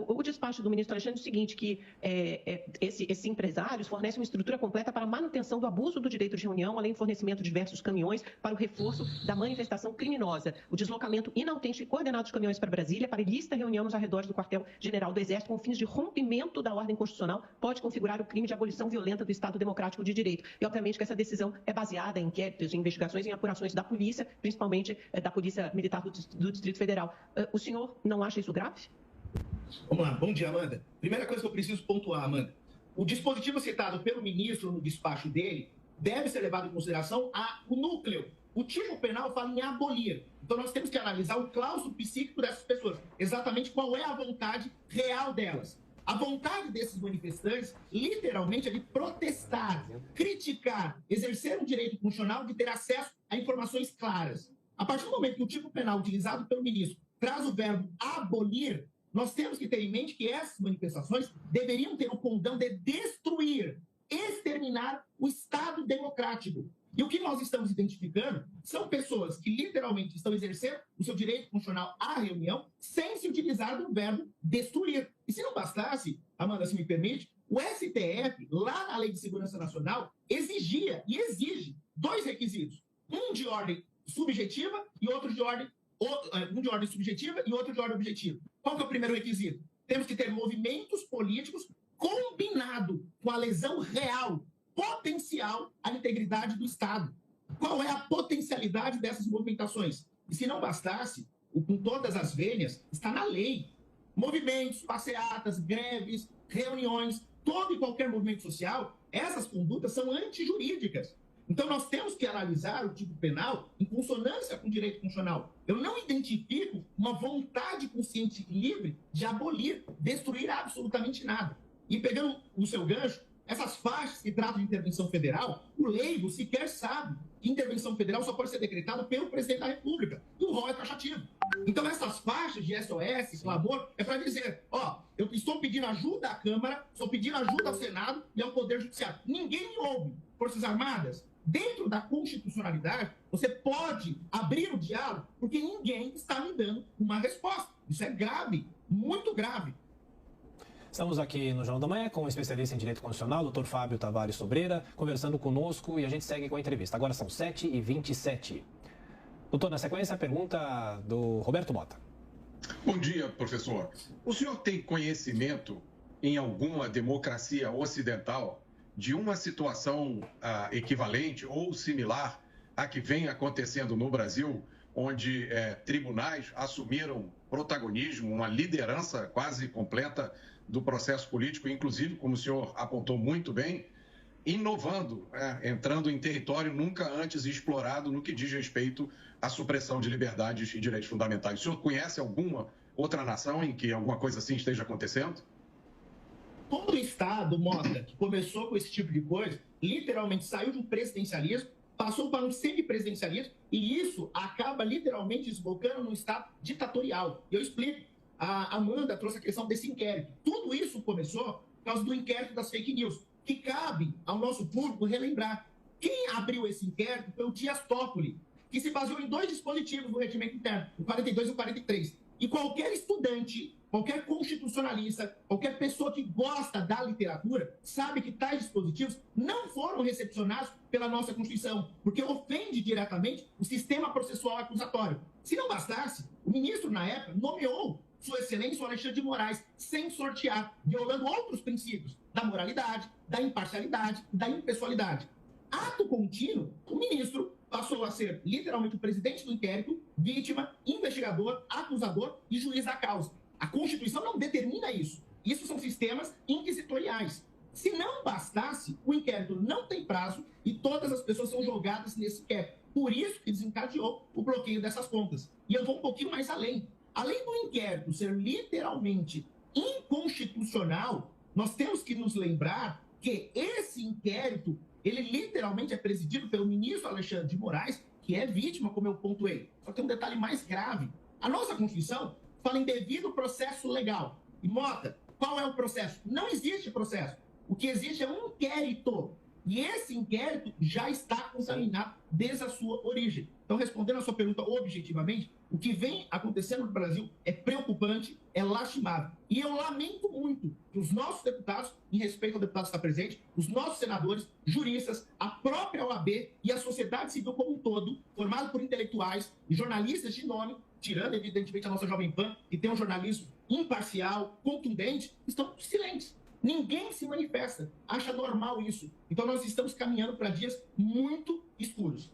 O despacho do ministro Alexandre é o seguinte, que esses empresários fornecem uma estrutura completa para a manutenção do abuso do direito de reunião, além do fornecimento de diversos caminhões para o reforço da manifestação criminosa, o deslocamento inautêntico e coordenado de caminhões para Brasília, para ilícita reunião nos arredores do quartel-general do Exército com fins de rompimento da ordem constitucional, pode configurar o crime de abolição violenta do Estado Democrático de Direito. E, obviamente, que essa decisão é baseada em inquéritos, em investigações, em apurações da polícia, principalmente da Polícia Militar do Distrito Federal. O senhor não acha isso grave? Vamos lá. Bom dia, Amanda. Primeira coisa que eu preciso pontuar, Amanda. O dispositivo citado pelo ministro no despacho dele deve ser levado em consideração o núcleo. O tipo penal fala em abolir. Então, nós temos que analisar o claustro psíquico dessas pessoas. Exatamente qual é a vontade real delas. A vontade desses manifestantes, literalmente, é de protestar, criticar, exercer um direito constitucional de ter acesso a informações claras. A partir do momento que o tipo penal utilizado pelo ministro traz o verbo abolir, nós temos que ter em mente que essas manifestações deveriam ter o condão de destruir, exterminar o Estado democrático. E o que nós estamos identificando são pessoas que literalmente estão exercendo o seu direito constitucional à reunião sem se utilizar do verbo destruir. E se não bastasse, Amanda, se me permite, o STF, lá na Lei de Segurança Nacional, exigia e exige 2 requisitos. Um de ordem subjetiva e outro de ordem subjetiva e outro de ordem objetiva. Qual que é o primeiro requisito? Temos que ter movimentos políticos combinados com a lesão real, potencial à integridade do Estado. Qual é a potencialidade dessas movimentações? E se não bastasse, com todas as vênias, está na lei. Movimentos, passeatas, greves, reuniões, todo e qualquer movimento social, essas condutas são antijurídicas. Então, nós temos que analisar o tipo penal em consonância com o direito constitucional. Eu não identifico uma vontade consciente e livre de abolir, destruir absolutamente nada. E pegando o seu gancho, essas faixas que tratam de intervenção federal, o leigo sequer sabe que intervenção federal só pode ser decretada pelo presidente da República. E o rol é taxativo. Então, essas faixas de SOS, clamor, é para dizer, eu estou pedindo ajuda à Câmara, estou pedindo ajuda ao Senado e ao Poder Judiciário. Ninguém me ouve. Forças Armadas, dentro da constitucionalidade, você pode abrir o diálogo, porque ninguém está me dando uma resposta. Isso é grave, muito grave. Estamos aqui no Jornal da Manhã com o especialista em Direito Constitucional, Dr. Fábio Tavares Sobreira, conversando conosco e a gente segue com a entrevista. Agora são 7h27. Doutor, na sequência, a pergunta do Roberto Mota. Bom dia, professor. O senhor tem conhecimento em alguma democracia ocidental de uma situação equivalente ou similar à que vem acontecendo no Brasil, onde tribunais assumiram protagonismo, uma liderança quase completa do processo político, inclusive, como o senhor apontou muito bem, inovando, entrando em território nunca antes explorado no que diz respeito à supressão de liberdades e direitos fundamentais. O senhor conhece alguma outra nação em que alguma coisa assim esteja acontecendo? Todo Estado, Mota, que começou com esse tipo de coisa, literalmente saiu de um presidencialismo, passou para um semipresidencialismo, e isso acaba literalmente desbocando num Estado ditatorial. E eu explico. A Amanda trouxe a questão desse inquérito. Tudo isso começou por causa do inquérito das fake news, que cabe ao nosso público relembrar. Quem abriu esse inquérito foi o Dias Toffoli, que se baseou em 2 dispositivos do regimento interno, o 42 e o 43. E qualquer estudante, qualquer constitucionalista, qualquer pessoa que gosta da literatura, sabe que tais dispositivos não foram recepcionados pela nossa Constituição, porque ofende diretamente o sistema processual acusatório. Se não bastasse, o ministro, na época, nomeou Sua Excelência o Alexandre de Moraes, sem sortear, violando outros princípios da moralidade, da imparcialidade e da impessoalidade. Ato contínuo, o ministro passou a ser literalmente o presidente do inquérito, vítima, investigador, acusador e juiz da causa. A Constituição não determina isso. Isso são sistemas inquisitoriais. Se não bastasse, o inquérito não tem prazo e todas as pessoas são julgadas nesse inquérito. Por isso que desencadeou o bloqueio dessas contas. E eu vou um pouquinho mais além. Além do inquérito ser literalmente inconstitucional, nós temos que nos lembrar que esse inquérito, ele literalmente é presidido pelo ministro Alexandre de Moraes, que é vítima, como eu pontuei. Só tem um detalhe mais grave. A nossa Constituição fala em devido processo legal. E, Mota, qual é o processo? Não existe processo. O que existe é um inquérito. E esse inquérito já está contaminado desde a sua origem. Então, respondendo a sua pergunta objetivamente, o que vem acontecendo no Brasil é preocupante, é lastimável. E eu lamento muito que os nossos deputados, em respeito ao deputado que está presente, os nossos senadores, juristas, a própria OAB e a sociedade civil como um todo, formado por intelectuais e jornalistas de nome, tirando, evidentemente, a nossa Jovem Pan, que tem um jornalismo imparcial, contundente, estão silentes. Ninguém se manifesta, acha normal isso. Então nós estamos caminhando para dias muito escuros.